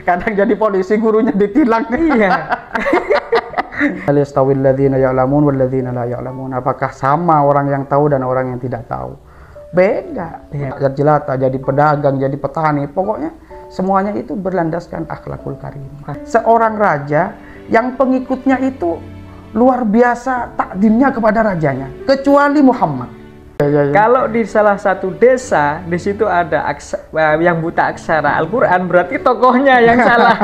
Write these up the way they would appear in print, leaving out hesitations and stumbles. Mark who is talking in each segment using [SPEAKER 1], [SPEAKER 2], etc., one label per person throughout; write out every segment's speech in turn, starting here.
[SPEAKER 1] Kadang jadi polisi, gurunya ditilang.
[SPEAKER 2] Iya.
[SPEAKER 1] Hal yastawil ladzina ya'lamun wal ladzina la ya'lamun. Apakah sama orang yang tahu dan orang yang tidak tahu? Beda. Jadi jelata, jadi pedagang, jadi petani, pokoknya semuanya itu berlandaskan akhlakul karimah. Seorang raja yang pengikutnya itu luar biasa takdimnya kepada rajanya, kecuali Muhammad.
[SPEAKER 2] Kalau di salah satu desa, di situ ada yang buta aksara Al-Quran, berarti tokohnya yang salah.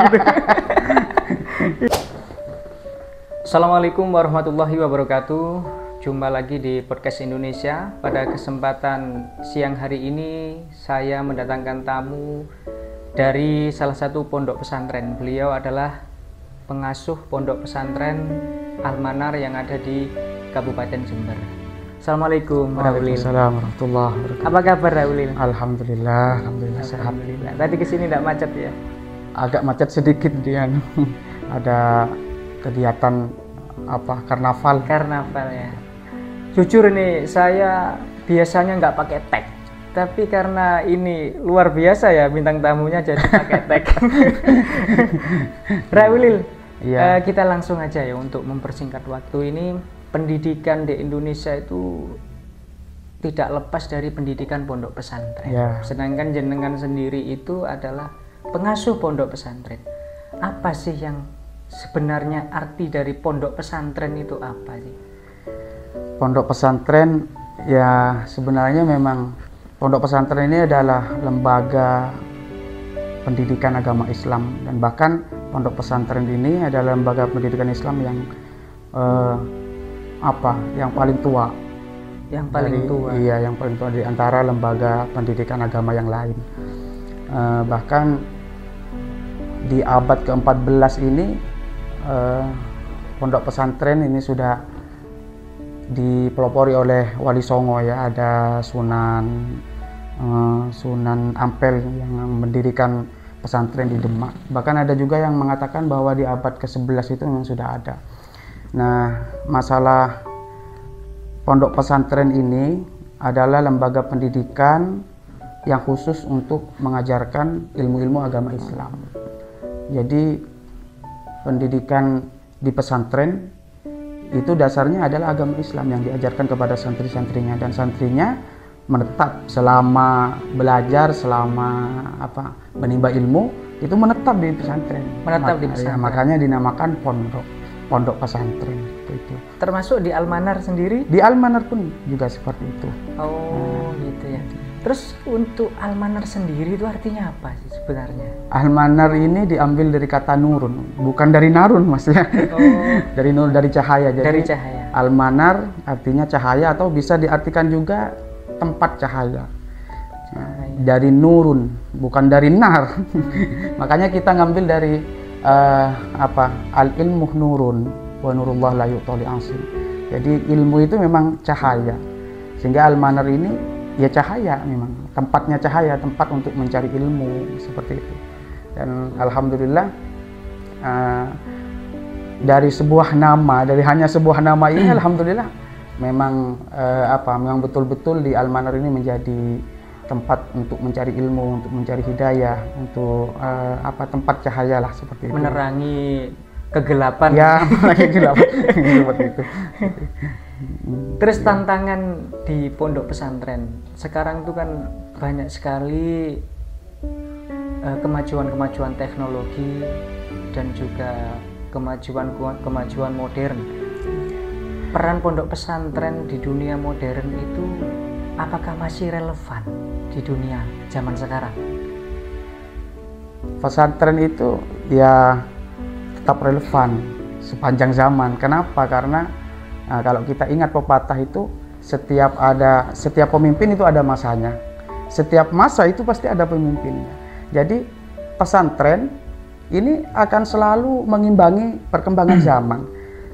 [SPEAKER 2] Gitu. Assalamualaikum warahmatullahi wabarakatuh. Jumpa lagi di Podcast Indonesia. Pada kesempatan siang hari ini, saya mendatangkan tamu dari salah satu pondok pesantren. Beliau adalah pengasuh pondok pesantren Al-Manar yang ada di Kabupaten Jember. Assalamualaikum warahmatullahi
[SPEAKER 1] wabarakatuh.
[SPEAKER 2] Apa kabar Raulil?
[SPEAKER 1] Alhamdulillah sehat.
[SPEAKER 2] Alhamdulillah. Tadi kesini tidak macet ya?
[SPEAKER 1] Agak macet sedikit dia. Ada kegiatan karnaval ya. Jujur ini saya biasanya nggak pakai tag, tapi karena ini luar biasa ya bintang tamunya jadi pakai tag. Raulil, ya. Kita langsung aja ya untuk mempersingkat waktu ini. Pendidikan di Indonesia itu tidak lepas dari pendidikan pondok pesantren. Ya. Sedangkan jenengan sendiri itu adalah pengasuh pondok pesantren. Apa sih yang sebenarnya arti dari pondok pesantren itu apa sih? Pondok pesantren ya sebenarnya memang pondok pesantren ini adalah lembaga pendidikan agama Islam, dan bahkan pondok pesantren ini adalah lembaga pendidikan Islam yang yang paling tua.
[SPEAKER 2] Yang paling tua.
[SPEAKER 1] Iya, yang paling tua di antara lembaga pendidikan agama yang lain. Bahkan di abad ke-14 ini pondok pesantren ini sudah dipelopori oleh Wali Songo ya, ada Sunan Ampel yang mendirikan pesantren di Demak. Bahkan ada juga yang mengatakan bahwa di abad ke-11 itu memang sudah ada. Nah, masalah pondok pesantren ini adalah lembaga pendidikan yang khusus untuk mengajarkan ilmu-ilmu agama Islam. Jadi pendidikan di pesantren itu dasarnya adalah agama Islam yang diajarkan kepada santri-santrinya, dan santrinya menetap selama belajar, selama menimba ilmu itu menetap di pesantren. Ya, makanya dinamakan pondok pesantren itu.
[SPEAKER 2] Termasuk di Al-Manar sendiri?
[SPEAKER 1] Di Al-Manar pun juga seperti itu.
[SPEAKER 2] Oh, gitu ya. Terus untuk Al-Manar sendiri itu artinya apa sih sebenarnya?
[SPEAKER 1] Al-Manar ini diambil dari kata nurun, bukan dari narun Mas ya. Oh. dari cahaya. Jadi
[SPEAKER 2] dari cahaya.
[SPEAKER 1] Al-Manar artinya cahaya, atau bisa diartikan juga tempat cahaya. Dari nurun, bukan dari nar. Makanya kita ngambil dari al-ilmu nurun wa nurullah la yu'tali asin. Jadi ilmu itu memang cahaya. Sehingga Al-Manar ini ya cahaya, memang tempatnya cahaya, tempat untuk mencari ilmu seperti itu. Dan alhamdulillah dari hanya sebuah nama ini alhamdulillah memang memang betul-betul di Al-Manar ini menjadi tempat untuk mencari ilmu, untuk mencari hidayah, untuk tempat cahaya lah seperti itu.
[SPEAKER 2] Menerangi kegelapan.
[SPEAKER 1] Ya, menerangi kegelapan seperti itu.
[SPEAKER 2] Terus tantangan di pondok pesantren sekarang itu kan banyak sekali kemajuan teknologi dan juga kemajuan modern. Peran pondok pesantren di dunia modern itu apakah masih relevan di dunia zaman sekarang?
[SPEAKER 1] Pesantren itu ya tetap relevan sepanjang zaman. Kenapa? Karena kalau kita ingat pepatah itu, setiap pemimpin itu ada masanya. Setiap masa itu pasti ada pemimpinnya. Jadi pesantren ini akan selalu mengimbangi perkembangan zaman.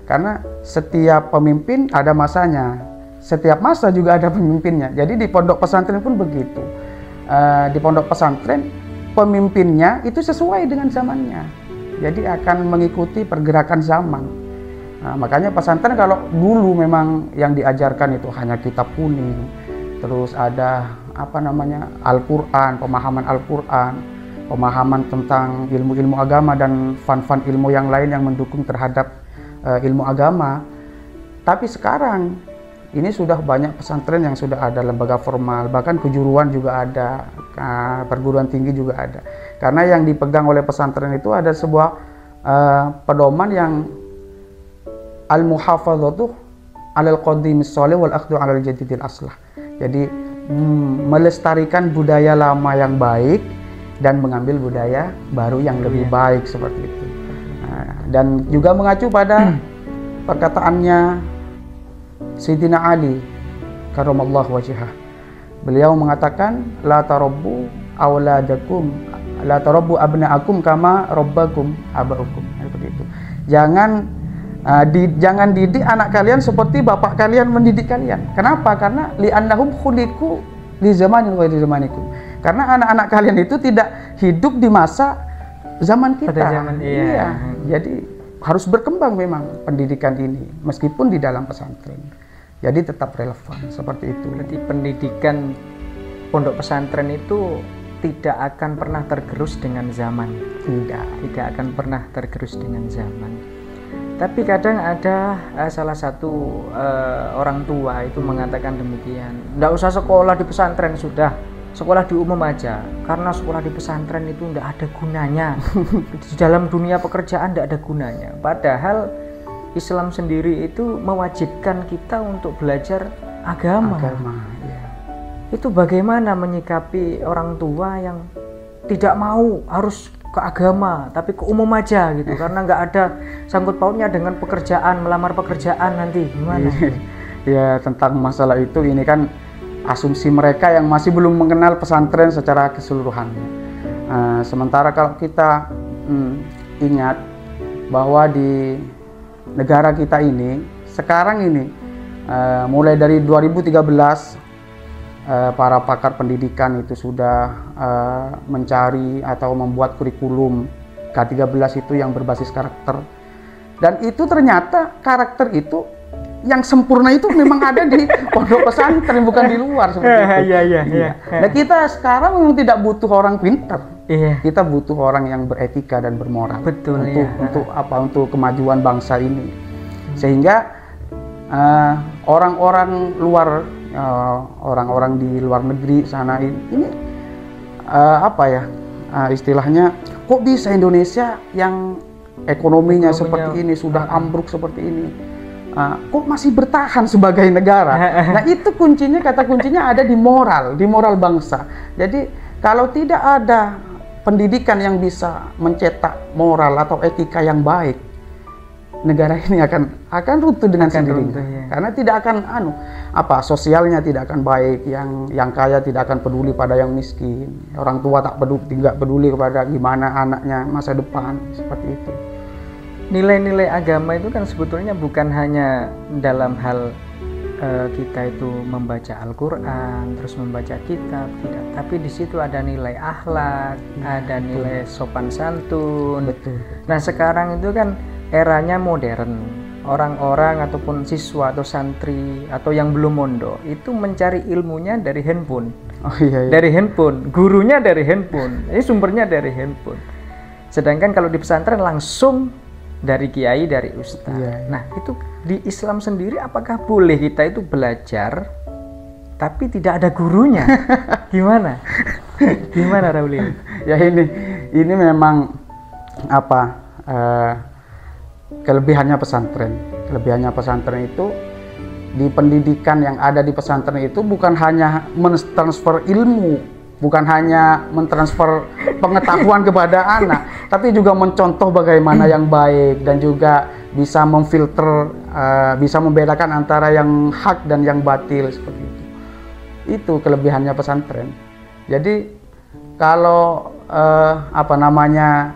[SPEAKER 1] Karena setiap pemimpin ada masanya. Setiap masa juga ada pemimpinnya. Jadi di pondok pesantren pun begitu. Di pondok pesantren pemimpinnya itu sesuai dengan zamannya. Jadi akan mengikuti pergerakan zaman. Nah, makanya pesantren kalau dulu memang yang diajarkan itu hanya kitab kuning, terus ada Al-Quran, pemahaman Al-Quran. pemahaman tentang ilmu-ilmu agama dan fan-fan ilmu yang lain yang mendukung terhadap ilmu agama. Tapi sekarang ini sudah banyak pesantren yang sudah ada lembaga formal, bahkan kejuruan juga ada, perguruan tinggi juga ada. Karena yang dipegang oleh pesantren itu ada sebuah pedoman yang al-muhafadzatu 'alal qadimis shalih wal akhdhu 'alal jadidil aslah. Jadi melestarikan budaya lama yang baik dan mengambil budaya baru yang lebih baik seperti itu. Dan juga mengacu pada perkataannya Sayyidina Ali karramallahu wajhah. Beliau mengatakan la tarabbu auladakum la tarabbu abna'akum kama rabbakum aba'ukum. Seperti itu. Jangan didik anak kalian seperti bapak kalian mendidik kalian. Kenapa? Karena li'annahum khuliqu li zamanin ghairi zamanikum. Karena anak-anak kalian itu tidak hidup di masa zaman kita.
[SPEAKER 2] Pada zaman, iya.
[SPEAKER 1] Jadi harus berkembang memang pendidikan ini meskipun di dalam pesantren. Jadi tetap relevan seperti itu.
[SPEAKER 2] Berarti pendidikan pondok pesantren itu tidak akan pernah tergerus dengan zaman. Tidak akan pernah tergerus dengan zaman. Tapi kadang ada salah satu orang tua itu mengatakan demikian, nggak usah sekolah di pesantren, sudah sekolah di umum aja, karena sekolah di pesantren itu nggak ada gunanya. Di dalam dunia pekerjaan nggak ada gunanya. Padahal Islam sendiri itu mewajibkan kita untuk belajar agama.
[SPEAKER 1] Ya.
[SPEAKER 2] Itu bagaimana menyikapi orang tua yang tidak mau harus ke agama tapi ke umum aja gitu, karena nggak ada sangkut pautnya dengan pekerjaan, melamar pekerjaan nanti gimana?
[SPEAKER 1] Ya, tentang masalah itu ini kan asumsi mereka yang masih belum mengenal pesantren secara keseluruhannya. Sementara kalau kita ingat bahwa di negara kita ini sekarang ini mulai dari 2013 para pakar pendidikan itu sudah mencari atau membuat kurikulum K13 itu yang berbasis karakter, dan itu ternyata karakter itu yang sempurna itu memang ada di pondok pesantren, bukan di luar seperti itu.
[SPEAKER 2] Iya.
[SPEAKER 1] Nah, kita sekarang memang tidak butuh orang pintar.
[SPEAKER 2] Iya.
[SPEAKER 1] Kita butuh orang yang beretika dan bermoral.
[SPEAKER 2] Betul,
[SPEAKER 1] untuk apa? Untuk kemajuan bangsa ini. Sehingga orang-orang luar, orang-orang di luar negeri sana ini istilahnya, kok bisa Indonesia yang ekonominya seperti ini, sudah ambruk seperti ini, kok masih bertahan sebagai negara? Nah, itu kuncinya, kata kuncinya ada di moral bangsa. Jadi kalau tidak ada pendidikan yang bisa mencetak moral atau etika yang baik, negara ini akan runtuh dengan sendirinya.
[SPEAKER 2] Ya.
[SPEAKER 1] Karena tidak akan sosialnya tidak akan baik, yang kaya tidak akan peduli pada yang miskin, orang tua tidak peduli kepada gimana anaknya masa depan, seperti itu.
[SPEAKER 2] Nilai-nilai agama itu kan sebetulnya bukan hanya dalam hal kita itu membaca Al-Quran, terus membaca kitab, tidak. Tapi di situ ada nilai akhlak, ada nilai sopan santun.
[SPEAKER 1] Betul.
[SPEAKER 2] Nah, sekarang itu kan eranya modern. Orang-orang ataupun siswa atau santri atau yang belum mondok itu mencari ilmunya dari handphone. Dari handphone, gurunya dari handphone, ini sumbernya dari handphone. Sedangkan kalau di pesantren langsung dari kiai, dari ustaz. Nah, itu di Islam sendiri apakah boleh kita itu belajar tapi tidak ada gurunya? Gimana? Gimana, Rauli?
[SPEAKER 1] Ya, ini memang kelebihannya pesantren. Kelebihannya pesantren itu di pendidikan yang ada di pesantren itu bukan hanya mentransfer ilmu, bukan hanya mentransfer pengetahuan kepada anak, tapi juga mencontoh bagaimana yang baik dan juga bisa memfilter, bisa membedakan antara yang hak dan yang batil, seperti itu. Itu kelebihannya pesantren. Jadi kalau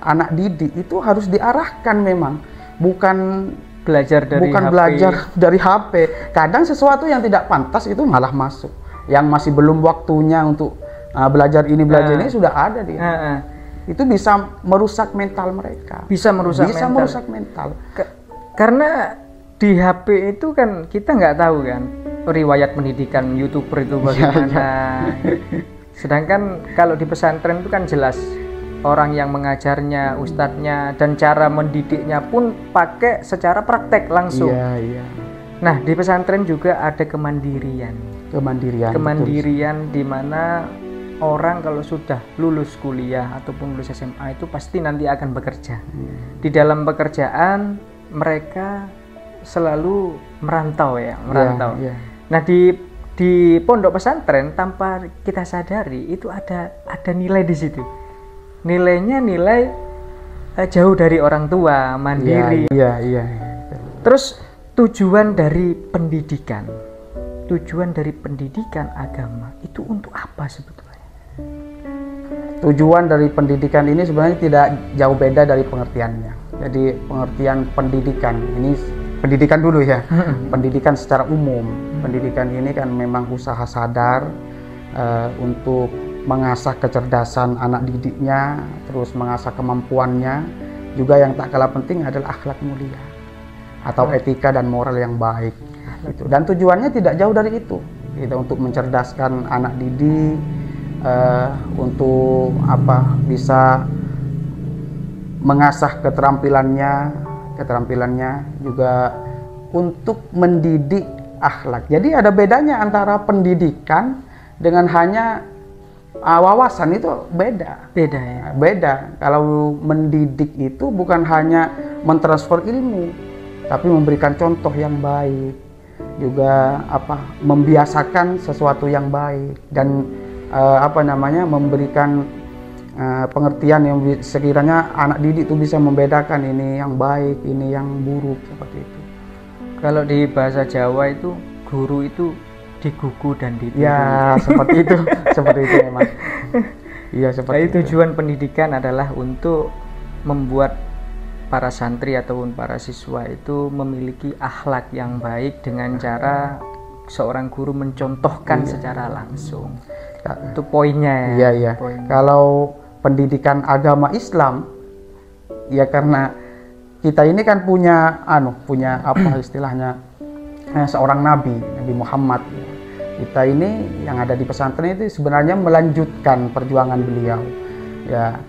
[SPEAKER 1] anak didik itu harus diarahkan memang, bukan belajar dari HP. Kadang sesuatu yang tidak pantas itu malah masuk, yang masih belum waktunya untuk belajar ini sudah ada dia. Itu bisa merusak mental mereka.
[SPEAKER 2] Bisa merusak
[SPEAKER 1] mental.
[SPEAKER 2] Karena di HP itu kan kita nggak tahu kan riwayat pendidikan YouTuber itu bagaimana. Sedangkan kalau di pesantren itu kan jelas orang yang mengajarnya, ustadznya, dan cara mendidiknya pun pakai secara praktek langsung.
[SPEAKER 1] Iya, iya.
[SPEAKER 2] Nah, di pesantren juga ada kemandirian. Kemandirian di mana orang kalau sudah lulus kuliah ataupun lulus SMA itu pasti nanti akan bekerja. Di dalam pekerjaan mereka selalu merantau ya, merantau.
[SPEAKER 1] Iya.
[SPEAKER 2] Nah, di pondok pesantren tanpa kita sadari itu ada nilai di situ. Nilainya nilai jauh dari orang tua, mandiri.
[SPEAKER 1] Iya.
[SPEAKER 2] Terus tujuan dari pendidikan agama itu untuk apa sebetulnya?
[SPEAKER 1] Tujuan dari pendidikan ini sebenarnya tidak jauh beda dari pengertiannya. Jadi pengertian pendidikan ini, pendidikan dulu ya. Pendidikan secara umum. Pendidikan ini kan memang usaha sadar untuk mengasah kecerdasan anak didiknya, terus mengasah kemampuannya. Juga yang tak kalah penting adalah akhlak mulia atau etika dan moral yang baik. Gitu. Dan tujuannya tidak jauh dari itu. Gitu, untuk mencerdaskan anak didik, untuk bisa mengasah keterampilannya juga untuk mendidik akhlak. Jadi ada bedanya antara pendidikan dengan hanya wawasan, itu beda ya. Beda. Kalau mendidik itu bukan hanya mentransfer ilmu, tapi memberikan contoh yang baik, juga membiasakan sesuatu yang baik, dan memberikan pengertian yang sekiranya anak didik itu bisa membedakan ini yang baik, ini yang buruk, seperti itu.
[SPEAKER 2] Kalau di bahasa Jawa itu guru itu digugu dan ditiru.
[SPEAKER 1] Ya, seperti itu, seperti itu memang. Iya, seperti
[SPEAKER 2] Jadi
[SPEAKER 1] itu.
[SPEAKER 2] tujuan pendidikan adalah untuk membuat para santri ataupun para siswa itu memiliki akhlak yang baik dengan cara seorang guru mencontohkan secara langsung. Itu poinnya ya.
[SPEAKER 1] Iya. Kalau pendidikan agama Islam, ya karena kita ini kan punya istilahnya seorang Nabi Muhammad. Kita ini yang ada di pesantren itu sebenarnya melanjutkan perjuangan beliau. Ya,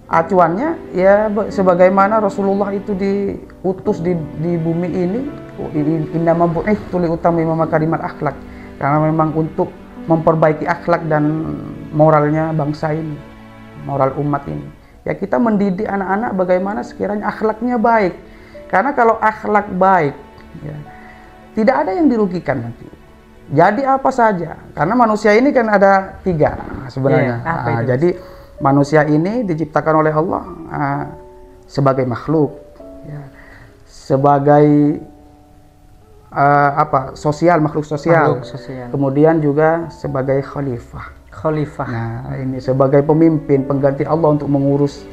[SPEAKER 1] acuannya ya sebagaimana Rasulullah itu diutus di bumi ini, innama bu'ithtu li utammima makarimal akhlak, karena memang untuk memperbaiki akhlak dan moralnya bangsa ini, moral umat ini. Ya, kita mendidik anak-anak bagaimana sekiranya akhlaknya baik. Karena kalau akhlak baik, ya, tidak ada yang dirugikan nanti. Jadi apa saja. Karena manusia ini kan ada 3 sebenarnya. Jadi manusia ini diciptakan oleh Allah sebagai makhluk, ya, sebagai makhluk sosial. Kemudian juga sebagai khalifah. Nah, ini sebagai pemimpin pengganti Allah untuk mengurus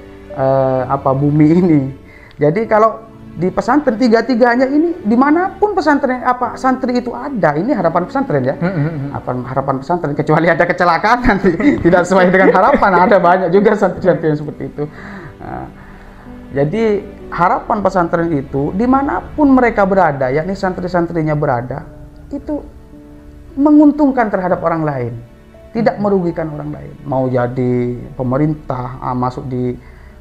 [SPEAKER 1] bumi ini. Jadi kalau di pesantren 3-tiganya ini, dimanapun pesantren santri itu ada, ini harapan pesantren ya. Harapan pesantren, kecuali ada kecelakaan nanti tidak sesuai dengan harapan, ada banyak juga santri-santri yang seperti itu. Jadi harapan pesantren itu dimanapun mereka berada, yakni santri-santrinya berada, itu menguntungkan terhadap orang lain, tidak merugikan orang lain. Mau jadi pemerintah, masuk di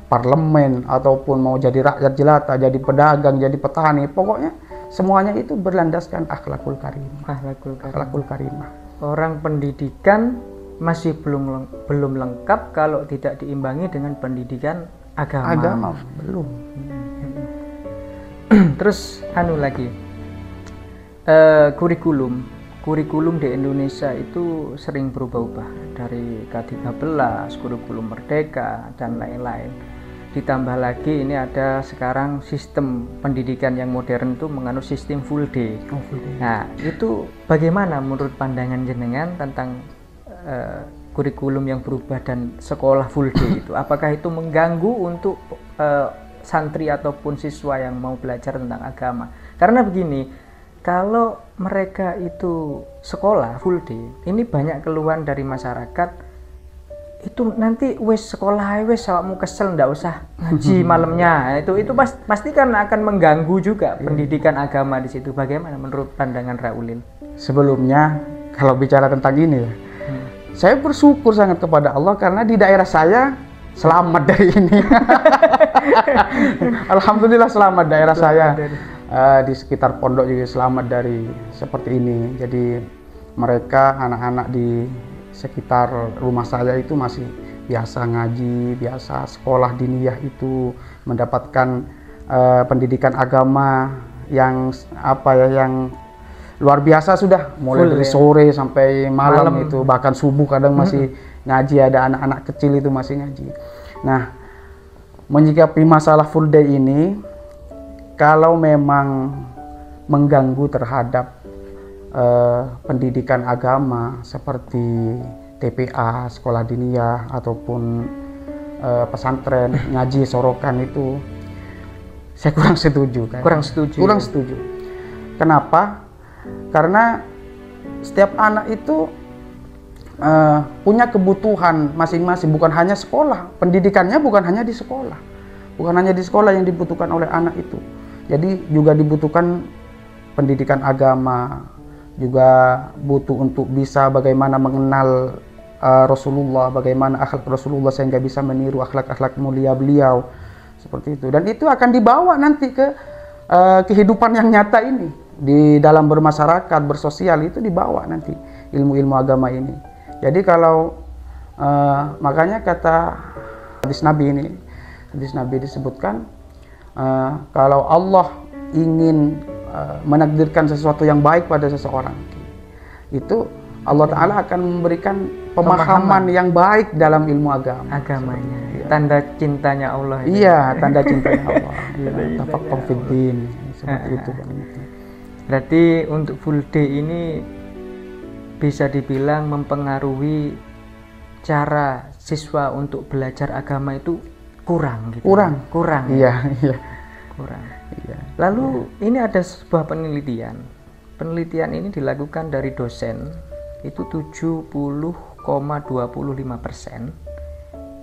[SPEAKER 1] parlemen, ataupun mau jadi rakyat jelata, jadi pedagang, jadi petani, pokoknya semuanya itu berlandaskan akhlakul karimah.
[SPEAKER 2] Orang pendidikan masih belum lengkap kalau tidak diimbangi dengan pendidikan agama.
[SPEAKER 1] Belum.
[SPEAKER 2] Terus lagi, kurikulum di Indonesia itu sering berubah-ubah, dari K13, kurikulum Merdeka dan lain-lain. Ditambah lagi ini ada sekarang sistem pendidikan yang modern itu menganut sistem full day. Nah, itu bagaimana menurut pandangan jenengan tentang kurikulum yang berubah dan sekolah full day itu? Apakah itu mengganggu untuk santri ataupun siswa yang mau belajar tentang agama? Karena begini, kalau mereka itu sekolah full day, ini banyak keluhan dari masyarakat, itu nanti sekolah awakmu kesel, ndak usah ngaji malamnya. Itu pasti kan akan mengganggu juga pendidikan agama di situ. Bagaimana menurut pandangan Raulil?
[SPEAKER 1] Sebelumnya kalau bicara tentang ini, saya bersyukur sangat kepada Allah karena di daerah saya selamat dari ini. Alhamdulillah selamat daerah saya. Di sekitar pondok juga selamat dari seperti ini. Jadi mereka anak-anak di sekitar rumah saya itu masih biasa ngaji, biasa sekolah diniyah itu mendapatkan pendidikan agama yang yang luar biasa sudah mulai
[SPEAKER 2] Full,
[SPEAKER 1] dari
[SPEAKER 2] ya?
[SPEAKER 1] sore sampai malam
[SPEAKER 2] Malam.
[SPEAKER 1] itu, bahkan subuh kadang masih ngaji, ada anak-anak kecil itu masih ngaji. Nah, menyikapi masalah full day ini, kalau memang mengganggu terhadap pendidikan agama seperti TPA, sekolah diniyah ataupun pesantren ngaji sorokan itu, saya kurang setuju. Kurang setuju. Kenapa? Karena setiap anak itu punya kebutuhan masing-masing, bukan hanya sekolah. Pendidikannya bukan hanya di sekolah. Bukan hanya di sekolah yang dibutuhkan oleh anak itu. Jadi juga dibutuhkan pendidikan agama, juga butuh untuk bisa bagaimana mengenal Rasulullah, bagaimana akhlak Rasulullah sehingga bisa meniru akhlak-akhlak mulia beliau. Seperti itu. Dan itu akan dibawa nanti ke kehidupan yang nyata ini. Di dalam bermasyarakat, bersosial itu dibawa nanti ilmu-ilmu agama ini. Jadi kalau makanya kata hadis Nabi ini, hadis Nabi disebutkan kalau Allah ingin menakdirkan sesuatu yang baik pada seseorang, itu Allah Ta'ala akan memberikan pemahaman yang baik dalam ilmu
[SPEAKER 2] agamanya. Tanda cintanya Allah.
[SPEAKER 1] Iya, tanda cintanya Allah. Tafaqquh fid din. Seperti itu.
[SPEAKER 2] Berarti untuk full day ini bisa dibilang mempengaruhi cara siswa untuk belajar agama itu kurang gitu. Kurang.
[SPEAKER 1] Iya.
[SPEAKER 2] Kurang. Iya. Lalu ini ada sebuah penelitian. Penelitian ini dilakukan dari dosen, itu 70,25%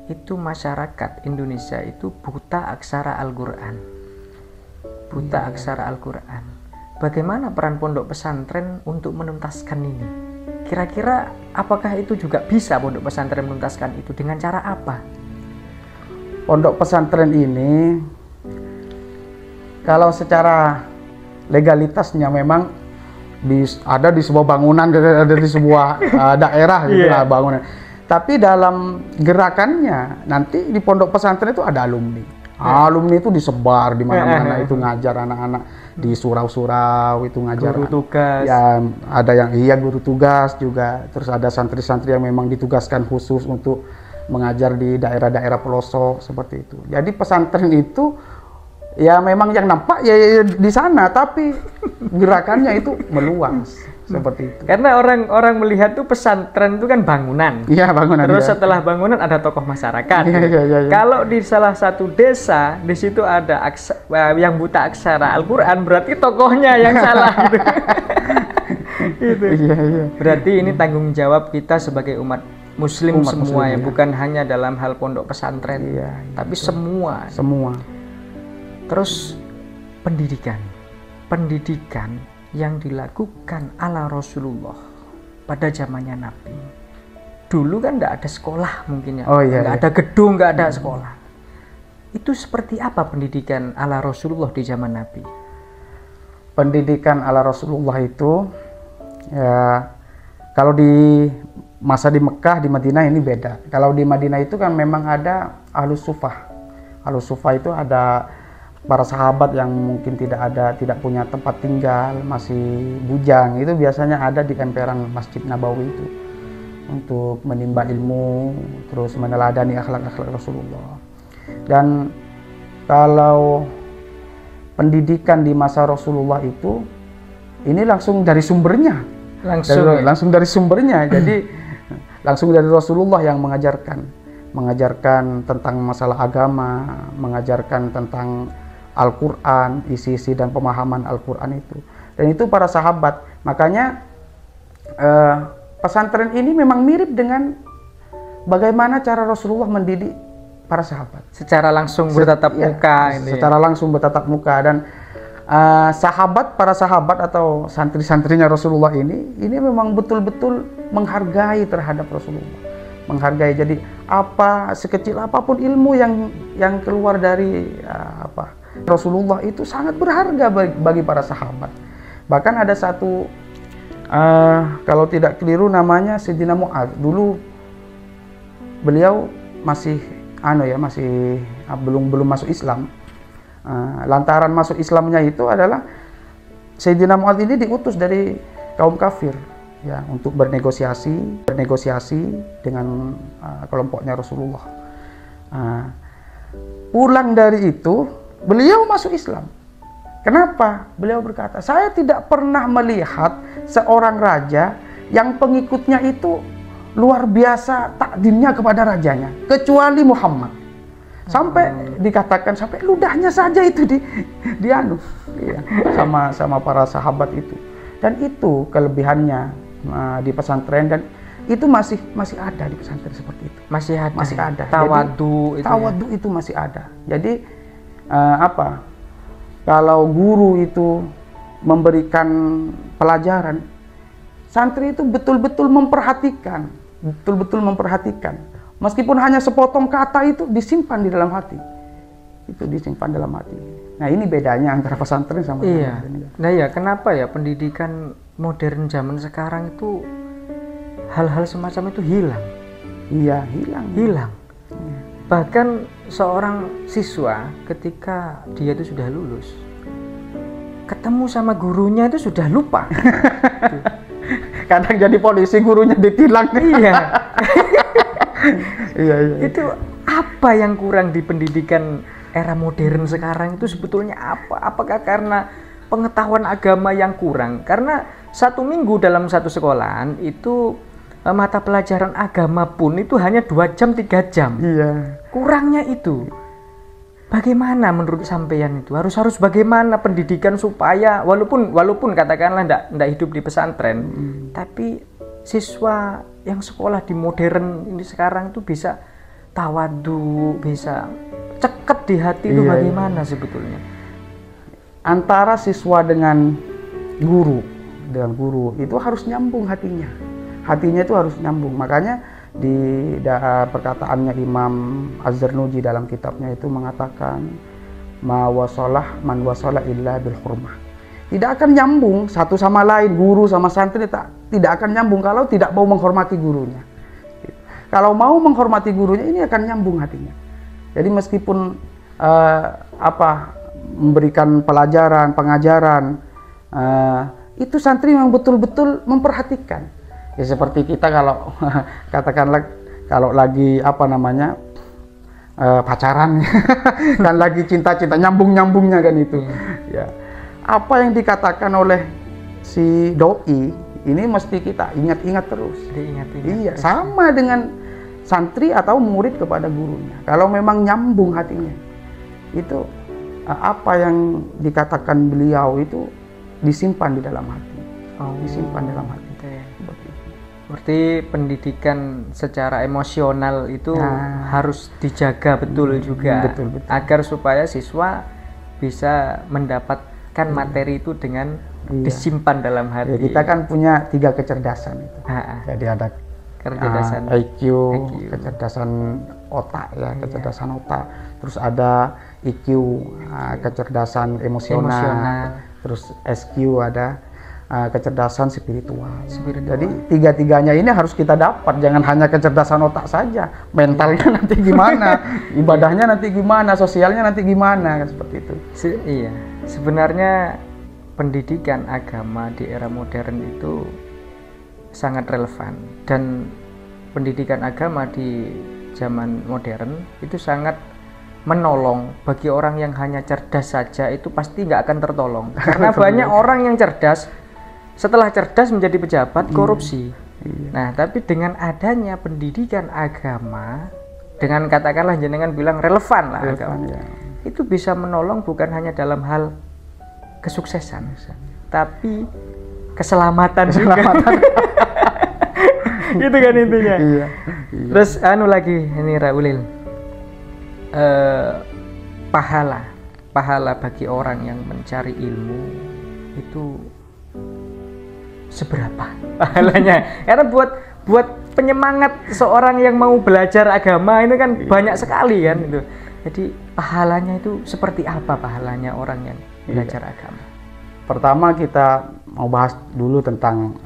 [SPEAKER 2] itu masyarakat Indonesia itu buta aksara Al-Qur'an. Buta aksara Al-Qur'an. Bagaimana peran pondok pesantren untuk menuntaskan ini? Kira-kira apakah itu juga bisa pondok pesantren menuntaskan itu? Dengan cara apa?
[SPEAKER 1] Pondok pesantren ini kalau secara legalitasnya memang ada di sebuah bangunan, ada di sebuah daerah gitu lah bangunan. Tapi dalam gerakannya nanti di pondok pesantren itu ada alumni. Alumni itu disebar di mana-mana, itu ngajar anak-anak di surau-surau, itu ngajar
[SPEAKER 2] guru tugas.
[SPEAKER 1] Ya, ada yang guru tugas juga. Terus ada santri-santri yang memang ditugaskan khusus untuk mengajar di daerah-daerah pelosok seperti itu. Jadi pesantren itu ya memang yang nampak ya di sana, tapi gerakannya itu meluas seperti itu.
[SPEAKER 2] Karena orang melihat tuh pesantren itu kan bangunan.
[SPEAKER 1] Iya, bangunan.
[SPEAKER 2] Terus
[SPEAKER 1] ya.
[SPEAKER 2] setelah bangunan ada tokoh masyarakat.
[SPEAKER 1] Iya.
[SPEAKER 2] Kalau di salah satu desa di situ ada yang buta aksara Al-Qur'an, berarti tokohnya yang salah gitu. Gitu.
[SPEAKER 1] Iya.
[SPEAKER 2] Berarti ini tanggung jawab kita sebagai umat Muslim semua ya, bukan hanya dalam hal pondok pesantren, tapi semua. Terus pendidikan yang dilakukan ala Rasulullah pada zamannya Nabi. Dulu kan nggak ada sekolah mungkin ya, nggak ada gedung, nggak ada sekolah. Itu seperti apa pendidikan ala Rasulullah di zaman Nabi?
[SPEAKER 1] Pendidikan ala Rasulullah itu ya, kalau di masa di Mekah, di Madinah ini beda. Kalau di Madinah itu kan memang ada Ahlus Sufah. Ahlus Sufah itu ada para sahabat yang mungkin tidak punya tempat tinggal, masih bujang, itu biasanya ada di emperan Masjid Nabawi itu untuk menimba ilmu, terus meneladani akhlak-akhlak Rasulullah. Dan kalau pendidikan di masa Rasulullah itu ini langsung dari sumbernya, langsung dari sumbernya. Jadi langsung dari Rasulullah yang mengajarkan tentang masalah agama, mengajarkan tentang Al-Quran, isi-isi dan pemahaman Al-Quran itu. Dan itu para sahabat. Makanya pesantren ini memang mirip dengan bagaimana cara Rasulullah mendidik para sahabat.
[SPEAKER 2] Secara langsung bertatap muka.
[SPEAKER 1] Secara langsung bertatap muka. Dan para sahabat atau santri-santrinya Rasulullah ini memang betul-betul menghargai terhadap Rasulullah. menghargai. Jadi apa sekecil apapun ilmu yang keluar dari Rasulullah itu sangat berharga bagi para sahabat. Bahkan ada satu kalau tidak keliru namanya Sayyidina Mu'adz. Dulu beliau masih belum masuk Islam. Lantaran masuk Islamnya itu adalah Sayyidina Mu'adz ini diutus dari kaum kafir ya untuk bernegosiasi dengan kelompoknya Rasulullah. Pulang dari itu beliau masuk Islam. Kenapa? Beliau berkata, saya tidak pernah melihat seorang raja yang pengikutnya itu luar biasa takdimnya kepada rajanya, kecuali Muhammad. Sampai dikatakan sampai ludahnya saja itu dianu ya, sama para sahabat itu. Dan itu kelebihannya di pesantren, dan itu masih ada di pesantren seperti itu. Masih ada. Tawadu itu masih ada. Jadi kalau guru itu memberikan pelajaran, santri itu betul-betul memperhatikan. Meskipun hanya sepotong kata itu disimpan di dalam hati. Nah, ini bedanya antara pesantren sama pesantren.
[SPEAKER 2] Nah ya, kenapa ya pendidikan modern zaman sekarang itu hal-hal semacam itu hilang?
[SPEAKER 1] Iya, hilang.
[SPEAKER 2] Bahkan seorang siswa ketika dia itu sudah lulus, ketemu sama gurunya itu sudah lupa.
[SPEAKER 1] Kadang jadi polisi, gurunya ditilang.
[SPEAKER 2] Iya.
[SPEAKER 1] Iya.
[SPEAKER 2] Itu apa yang kurang di pendidikan era modern sekarang itu sebetulnya apa? Apakah karena pengetahuan agama yang kurang? Karena 1 minggu dalam satu sekolahan itu mata pelajaran agama pun itu hanya 2 jam 3 jam.
[SPEAKER 1] Iya.
[SPEAKER 2] Kurangnya itu. Bagaimana menurut sampeyan itu? Harus bagaimana pendidikan supaya walaupun katakanlah ndak hidup di pesantren, tapi siswa yang sekolah di modern ini sekarang itu bisa tawadu, bisa ceket di hati itu bagaimana sebetulnya?
[SPEAKER 1] Antara siswa dengan guru itu harus nyambung hatinya. Hatinya itu harus nyambung. Makanya di perkataannya Imam Az-Zarnuji dalam kitabnya itu mengatakan man wasalah illa bil hurmah. Tidak akan nyambung satu sama lain, guru sama santri tidak akan nyambung kalau tidak mau menghormati gurunya. Kalau mau menghormati gurunya, ini akan nyambung hatinya. Jadi meskipun memberikan pelajaran, pengajaran, itu santri yang betul-betul memperhatikan. Ya seperti kita kalau katakanlah kalau lagi pacaran dan lagi cinta-cinta, nyambung-nyambungnya kan itu. Ya. Apa yang dikatakan oleh si doi ini mesti kita ingat-ingat terus. Iya, sama dengan santri atau murid kepada gurunya. Kalau memang nyambung hatinya, itu apa yang dikatakan beliau itu disimpan di dalam hati. Disimpan dalam hati.
[SPEAKER 2] Berarti pendidikan secara emosional itu harus dijaga betul juga.
[SPEAKER 1] Betul.
[SPEAKER 2] Agar supaya siswa bisa mendapatkan materi itu dengan disimpan dalam hati.
[SPEAKER 1] Ya, kita kan punya 3 kecerdasan itu. Jadi ada
[SPEAKER 2] kecerdasan
[SPEAKER 1] IQ, kecerdasan otak ya, kecerdasan otak. Terus ada EQ, kecerdasan emosional. Terus SQ ada kecerdasan spiritual. Jadi 3-tiganya ini harus kita dapat, jangan hanya kecerdasan otak saja, mentalnya nanti gimana, ibadahnya nanti gimana, sosialnya nanti gimana, kan seperti itu.
[SPEAKER 2] Iya, sebenarnya pendidikan agama di era modern itu sangat relevan, dan pendidikan agama di zaman modern itu sangat menolong bagi orang yang hanya cerdas saja, itu pasti nggak akan tertolong karena banyak orang yang cerdas setelah cerdas menjadi pejabat korupsi. Nah, tapi dengan adanya pendidikan agama, dengan katakanlah jenengan bilang relevan lah agama, itu bisa menolong bukan hanya dalam hal kesuksesan, tapi keselamatan juga. Gitu kan intinya. Terus lagi ini Raulil, pahala bagi orang yang mencari ilmu itu seberapa pahalanya? Karena buat penyemangat seorang yang mau belajar agama itu kan banyak sekali kan itu. Jadi pahalanya itu seperti apa pahalanya orang yang belajar agama?
[SPEAKER 1] Pertama kita mau bahas dulu tentang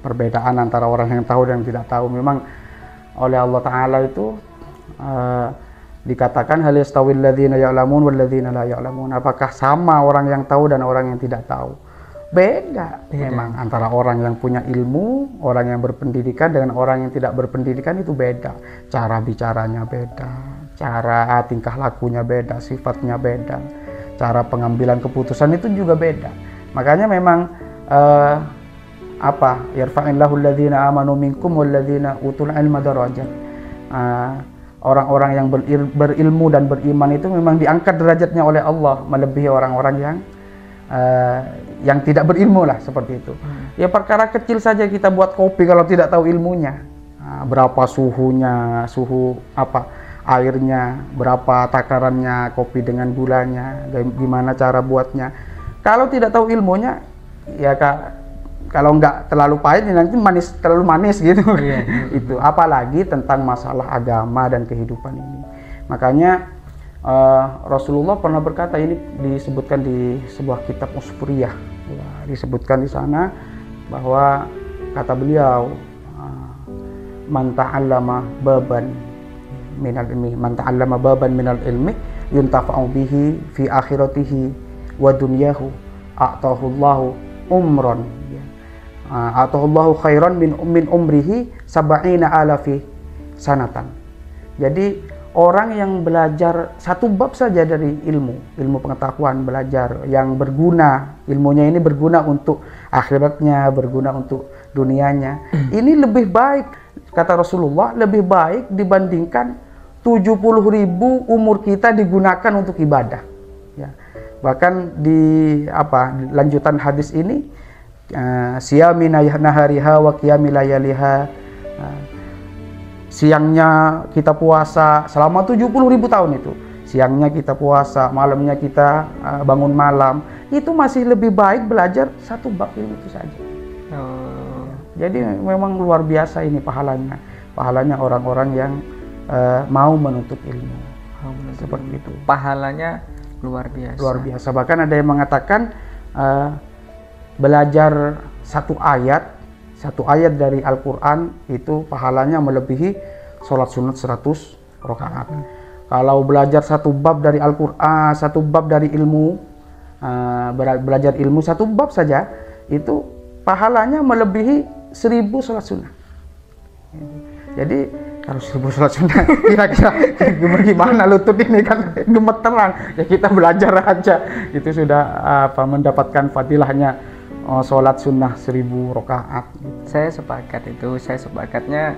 [SPEAKER 1] perbedaan antara orang yang tahu dan tidak tahu. Memang oleh Allah Ta'ala itu dikatakan hal yastawil ladzina ya'lamun wal ladzina la ya'lamun. Apakah sama orang yang tahu dan orang yang tidak tahu? Beda. Memang antara orang yang punya ilmu, orang yang berpendidikan dengan orang yang tidak berpendidikan itu beda. Cara bicaranya beda, cara tingkah lakunya beda, sifatnya beda, cara pengambilan keputusan itu juga beda. Makanya memang yarfa'illahu alladhina amanu minkum walladzina utul ilma darajat. Orang-orang yang berilmu dan beriman itu memang diangkat derajatnya oleh Allah melebihi orang-orang yang tidak berilmu lah, seperti itu. Ya perkara kecil saja kita buat kopi kalau tidak tahu ilmunya, berapa suhunya, airnya, berapa takarannya, kopi dengan gulanya, gimana cara buatnya. Kalau tidak tahu ilmunya, ya kalau nggak terlalu pahit nanti terlalu manis gitu. Itu apalagi tentang masalah agama dan kehidupan ini. Makanya Rasulullah pernah berkata, ini disebutkan di sebuah kitab Usfuriyah, disebutkan di sana bahwa kata beliau, man ta'allama baban minal ilmi, man ta'allama baban minal ilmi yuntafa'u bihi fi akhiratihi wa dunyahu a'tahu Allahu umran, a'tahu Allahu khairan min umrihi sab'ina alafi sanatan. Jadi orang yang belajar satu bab saja dari ilmu pengetahuan, belajar yang berguna, ilmunya ini berguna untuk akhiratnya, berguna untuk dunianya, ini lebih baik, kata Rasulullah, lebih baik dibandingkan 70.000 umur kita digunakan untuk ibadah. Ya. Bahkan di lanjutan hadis ini, siyami nahariha wa qiyami layaliha, siangnya kita puasa selama 70.000 tahun itu, siangnya kita puasa, malamnya kita bangun malam, itu masih lebih baik belajar satu bab ilmu itu saja. Jadi memang luar biasa ini pahalanya orang-orang yang mau menuntut ilmu. Seperti itu.
[SPEAKER 2] Pahalanya luar biasa.
[SPEAKER 1] Luar biasa. Bahkan ada yang mengatakan belajar satu ayat dari Al-Quran itu pahalanya melebihi sholat sunat 100 rakaat. Kalau belajar satu bab dari Al-Quran, satu bab dari ilmu, belajar ilmu satu bab saja, itu pahalanya melebihi 1000 sholat sunnah. Jadi harus 1000 sholat sunnah, kira-kira gimana lutut ini kan gemeteran. Ya kita belajar aja, itu sudah mendapatkan fadilahnya sholat sunnah 1000 rakaat.
[SPEAKER 2] Saya sepakat itu. Saya sepakatnya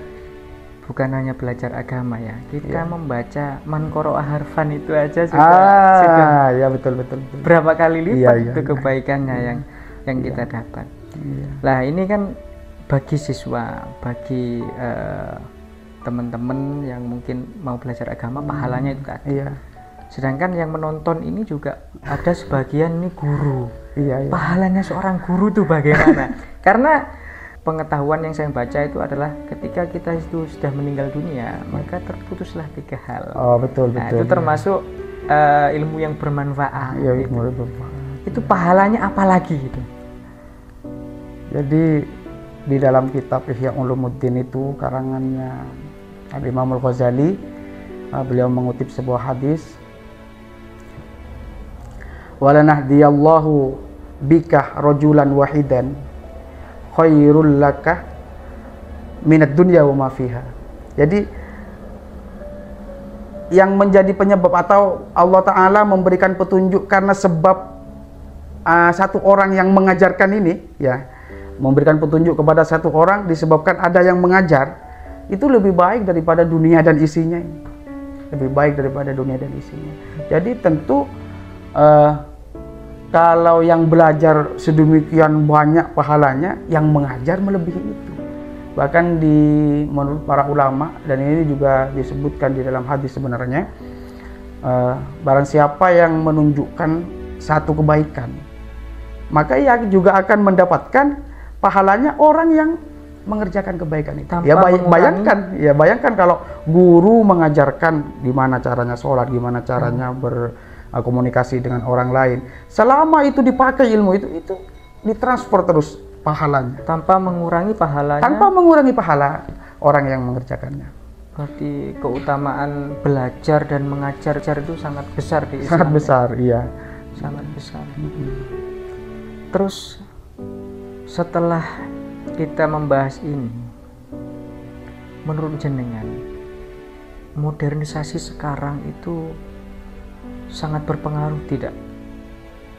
[SPEAKER 2] bukan hanya belajar agama ya. Kita membaca man qara'a harfan itu aja sudah
[SPEAKER 1] ya betul.
[SPEAKER 2] Berapa kali lipat itu kebaikannya yang kita dapat. Lah ini kan bagi siswa, bagi teman-teman yang mungkin mau belajar agama, pahalanya itu tadi. Sedangkan yang menonton ini juga ada sebagian ini guru. Pahalanya seorang guru tuh bagaimana? Karena pengetahuan yang saya baca itu adalah ketika kita itu sudah meninggal dunia, maka terputuslah 3 hal.
[SPEAKER 1] Betul.
[SPEAKER 2] Itu termasuk ilmu yang bermanfaat.
[SPEAKER 1] Ilmu bermanfaat.
[SPEAKER 2] Itu pahalanya apa lagi itu?
[SPEAKER 1] Jadi di dalam kitab Ihya Ulumuddin itu karangannya Imam Al-Ghazali, beliau mengutip sebuah hadis, walanahdiyallahu bika rajulan wahidan khairul laka minad dunya wa ma fiha. Jadi yang menjadi penyebab atau Allah Ta'ala memberikan petunjuk karena sebab satu orang yang mengajarkan ini, ya, memberikan petunjuk kepada satu orang disebabkan ada yang mengajar, itu lebih baik daripada dunia dan isinya ini. Lebih baik daripada dunia dan isinya. Jadi tentu kalau yang belajar sedemikian banyak pahalanya, yang mengajar melebihi itu. Bahkan menurut para ulama, dan ini juga disebutkan di dalam hadis sebenarnya, barang siapa yang menunjukkan satu kebaikan, maka ia juga akan mendapatkan pahalanya orang yang mengerjakan kebaikan itu.
[SPEAKER 2] Tanpa
[SPEAKER 1] Ya
[SPEAKER 2] mengurangi.
[SPEAKER 1] bayangkan kalau guru mengajarkan gimana caranya sholat, gimana caranya berkomunikasi dengan orang lain. Selama itu dipakai ilmu itu ditransfer terus pahalanya.
[SPEAKER 2] Tanpa mengurangi pahalanya.
[SPEAKER 1] Tanpa mengurangi pahala orang yang mengerjakannya.
[SPEAKER 2] Berarti keutamaan belajar dan mengajar itu sangat besar di Islam.
[SPEAKER 1] Sangat besar, iya.
[SPEAKER 2] Sangat besar. Terus setelah kita membahas ini, menurut jenengan, modernisasi sekarang itu sangat berpengaruh tidak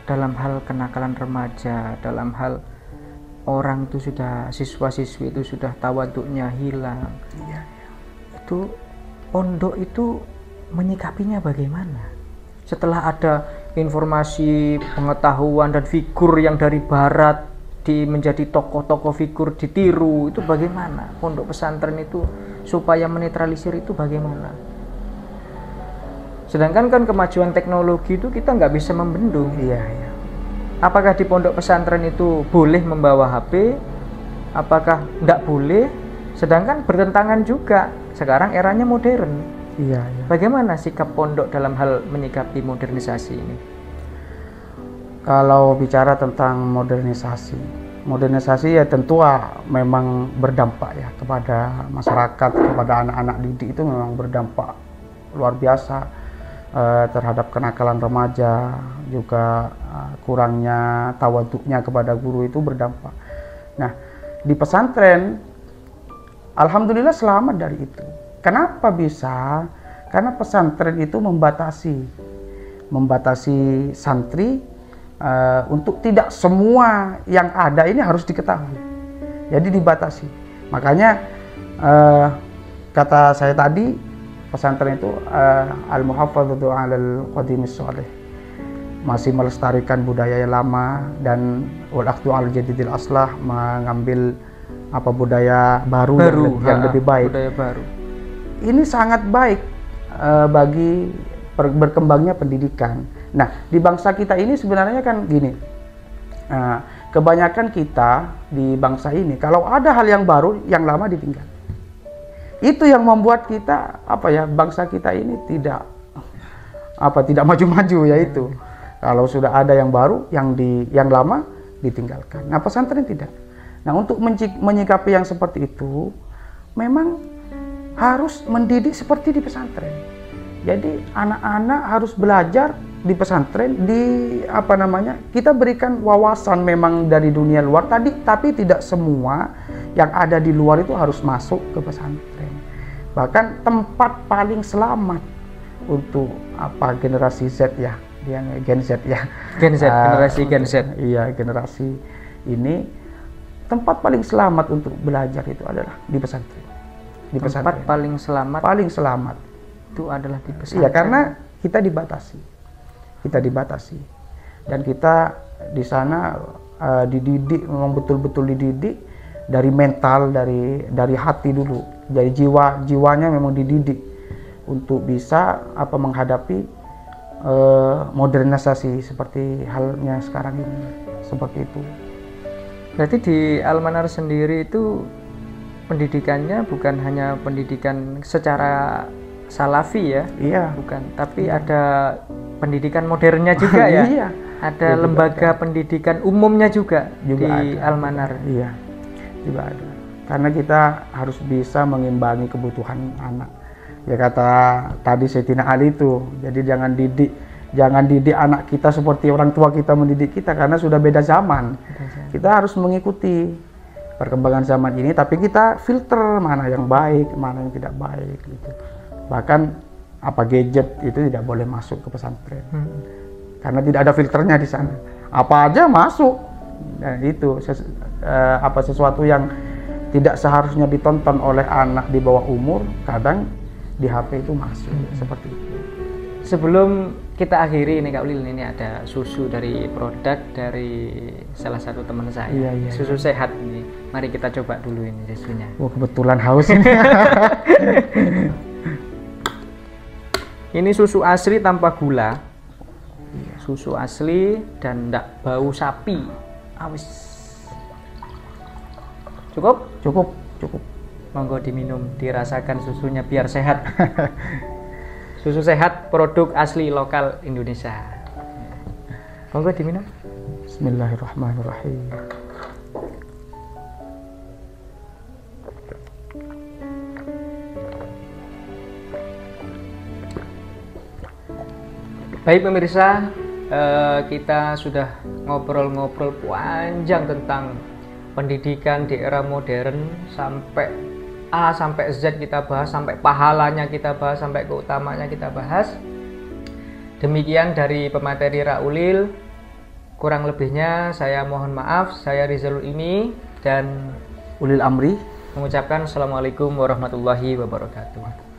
[SPEAKER 2] dalam hal kenakalan remaja, dalam hal orang itu sudah, siswa-siswi itu sudah tawaduknya hilang.
[SPEAKER 1] Iya.
[SPEAKER 2] Itu pondok itu menyikapinya bagaimana? Setelah ada informasi, pengetahuan dan figur yang dari barat menjadi tokoh-tokoh figur ditiru, itu bagaimana pondok pesantren itu supaya menetralisir itu bagaimana? Sedangkan kan kemajuan teknologi itu kita nggak bisa membendung.
[SPEAKER 1] Iya, iya.
[SPEAKER 2] Apakah di pondok pesantren itu boleh membawa HP? Apakah nggak boleh? Sedangkan bertentangan juga. Sekarang eranya modern.
[SPEAKER 1] Iya, iya.
[SPEAKER 2] Bagaimana sikap pondok dalam hal menyikapi modernisasi ini?
[SPEAKER 1] Kalau bicara tentang modernisasi ya tentu memang berdampak ya kepada masyarakat, kepada anak-anak didik itu memang berdampak luar biasa terhadap kenakalan remaja, juga kurangnya tawaduknya kepada guru itu berdampak. Nah, di pesantren alhamdulillah selamat dari itu. Kenapa bisa? Karena pesantren itu membatasi santri untuk tidak semua yang ada ini harus diketahui. Jadi dibatasi. Makanya kata saya tadi, pesantren itu al-muhafadzatu 'alal qadimis shalih. Masih melestarikan budaya yang lama dan wal akhdhu 'al jadidil aslah, mengambil budaya baru yang lebih baik.
[SPEAKER 2] Budaya baru.
[SPEAKER 1] Ini sangat baik bagi berkembangnya pendidikan. Nah, di bangsa kita ini sebenarnya kan gini, kebanyakan kita di bangsa ini kalau ada hal yang baru, yang lama ditinggal. Itu yang membuat kita bangsa kita ini tidak maju-maju, yaitu kalau sudah ada yang baru, yang lama ditinggalkan. Nah, pesantren tidak. Nah, untuk menyikapi yang seperti itu, memang harus mendidik seperti di pesantren. Jadi anak-anak harus belajar di pesantren, kita berikan wawasan memang dari dunia luar tapi tidak semua yang ada di luar itu harus masuk ke pesantren. Bahkan tempat paling selamat untuk generasi Z ya, Gen Z ya.
[SPEAKER 2] Gen Z, generasi Gen Z.
[SPEAKER 1] Iya, generasi ini tempat paling selamat untuk belajar itu adalah di pesantren. Di pesantren.
[SPEAKER 2] Tempat paling selamat itu adalah di pesantren.
[SPEAKER 1] Iya, karena kita dibatasi dan kita di sana dididik, memang betul-betul dididik dari mental, dari hati dulu, dari jiwanya memang dididik untuk bisa menghadapi modernisasi seperti halnya sekarang ini, seperti itu.
[SPEAKER 2] Berarti di Al-Manar sendiri itu pendidikannya bukan hanya pendidikan secara salafi ya,
[SPEAKER 1] iya,
[SPEAKER 2] bukan, tapi ada pendidikan modernnya juga ya.
[SPEAKER 1] Iya.
[SPEAKER 2] Ada lembaga pendidikan umumnya juga di Al-Manar.
[SPEAKER 1] Iya, juga ada. Karena kita harus bisa mengimbangi kebutuhan anak. Ya kata tadi Sayyidina Ali itu, jadi jangan didik anak kita seperti orang tua kita mendidik kita, karena sudah beda zaman. Kita harus mengikuti perkembangan zaman ini, tapi kita filter mana yang baik, mana yang tidak baik gitu. Bahkan gadget itu tidak boleh masuk ke pesantren, karena tidak ada filternya di sana. Apa aja masuk, dan itu sesuatu yang tidak seharusnya ditonton oleh anak di bawah umur, kadang di HP itu masuk seperti itu.
[SPEAKER 2] Sebelum kita akhiri ini Kak Ulil, ini ada susu dari produk dari salah satu teman saya.
[SPEAKER 1] Iya.
[SPEAKER 2] Susu sehat ini. Mari kita coba dulu ini susunya.
[SPEAKER 1] Oh, kebetulan haus ini.
[SPEAKER 2] Ini susu asli tanpa gula. Susu asli dan tidak bau sapi. Awis. Cukup?
[SPEAKER 1] Cukup, cukup.
[SPEAKER 2] Monggo diminum, dirasakan susunya biar sehat. Susu sehat, produk asli lokal Indonesia. Monggo diminum.
[SPEAKER 1] Bismillahirrahmanirrahim.
[SPEAKER 2] Baik pemirsa, kita sudah ngobrol-ngobrol panjang tentang pendidikan di era modern, sampai A sampai Z kita bahas, sampai pahalanya kita bahas, sampai keutamanya kita bahas. Demikian dari pemateri Raulil. Kurang lebihnya saya mohon maaf. Saya Rizalul Imi dan
[SPEAKER 1] Ulil Amri.
[SPEAKER 2] mengucapkan Assalamualaikum warahmatullahi wabarakatuh.